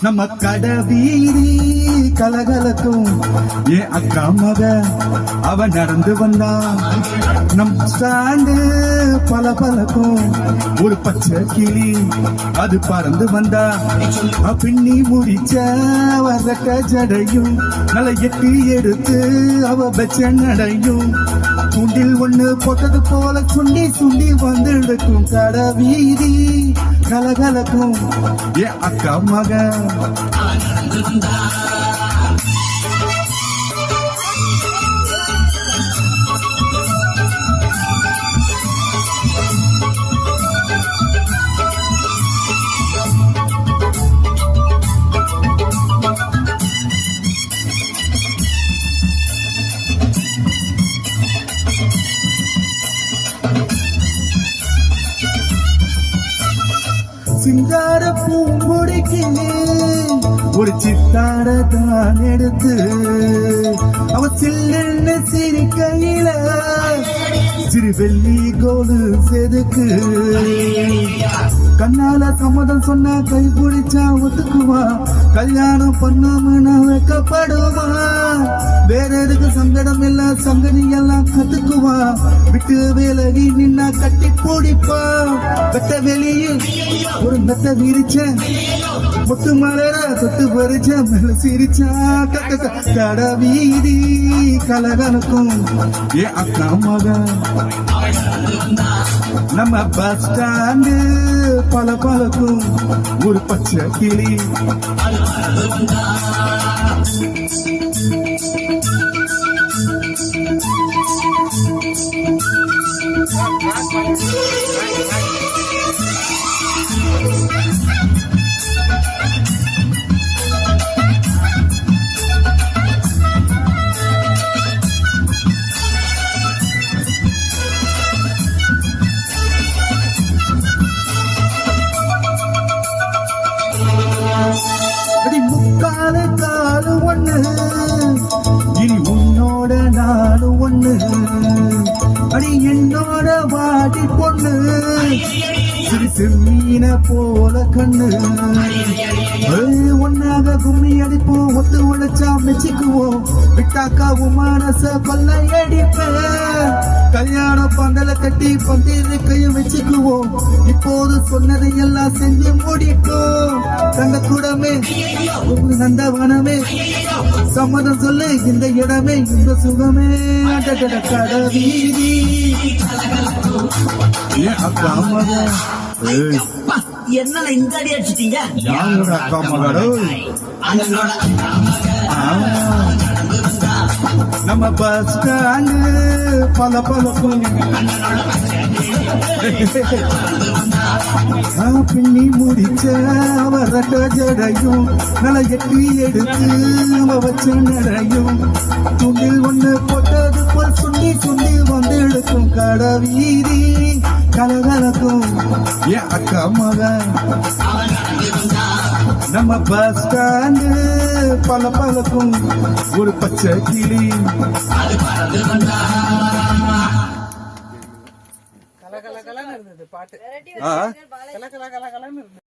நம்ம கடை வீதி கலகலக்கும் என் அக்கா மக அவ நடந்து வந்தா நம் ஸ்டாண்டு பல பலக்கும் ஒரு பச்சை கிளி அது பறந்து வந்தா பின்னி முடிச்ச வரக்க ஜடையும் நல்ல எட்டி எடுத்து அவ வச்ச நடையும் துண்டில் ஒண்ணு போட்டது போல சுண்டி சுண்டி வந்து எடுக்கும் கடை வீதி கலகலக்கும் என் அக்கா மக சிங்கார பூம்பொடிக்கு ஒரு சித்தார தான் எடுத்து அவ சில்லுன்னு சிரிக்கையில சிறு வெள்ளி கோடு செதுக்கு கண்ணால சம்மதம் சொன்னா கை பிடிச்சா ஒத்துக்குவா கல்யாணம் பண்ணாம வைக்கப்படுவா வேற எதுக்கு சங்கடம் எல்லாம் சங்கதி எல்லாம் கத்துக்குவா விட்டு விலகி நின்னா கட்டி பிடிப்பா வெட்ட வெளியில் ஒரு மெத்த விரிச்ச முத்து மலர தொட்டு பறிச்ச மேல சிரிச்சா கடை வீதி கலகலக்கும் ஏ அக்கா மக நம்ம பஸ் ஸ்டாண்டு பல பலக்கும் ஒரு பச்சை கிளி முக்கால காலு ஒண்ணு இனி உன்னோட நாலு ஒண்ணு அடி என்னோட வாடி பொண்ணு சிறு செம்மீன போல கண்ணு ஒன்னாக கும்மி அடிப்போம் ஒத்து உழைச்சா மெச்சிக்குவோம் விட்டாக்காவும் மனச கொல்லை அடிப்பேன் கல்யாண பந்தல கட்டி பந்திரு கையும் வச்சுக்குவோம் இப்போது சொன்னதை எல்லாம் செஞ்சு முடிப்போம் தங்க கூடமே நந்தவனமே சம்மதம் சொல்லு இந்த இடமே இந்த சுகமே கடை வீதி அக்கா மக என்ன இந்த அடி அடிச்சிட்டீங்க அக்கா மகளோ நம்ம பஸ் ஸ்டாண்டு பல பலக்கும் பின்னி முடிச்ச வரட்ட ஜடையும் நல்ல எட்டி எடுத்து அவ வச்ச நடையும் துண்டில் ஒண்ணு போட்டது போல் சுண்டி சுண்டி வந்து எடுக்கும் கடை வீதி கலகலக்கும் என் அக்கா மக நம்ம பஸ் ஸ்டாண்டு பல பலக்கும் ஒரு பச்சை கிளி கலகலகலன்னு இருந்தது பாட்டு கலகலகலன்னு இருந்தது.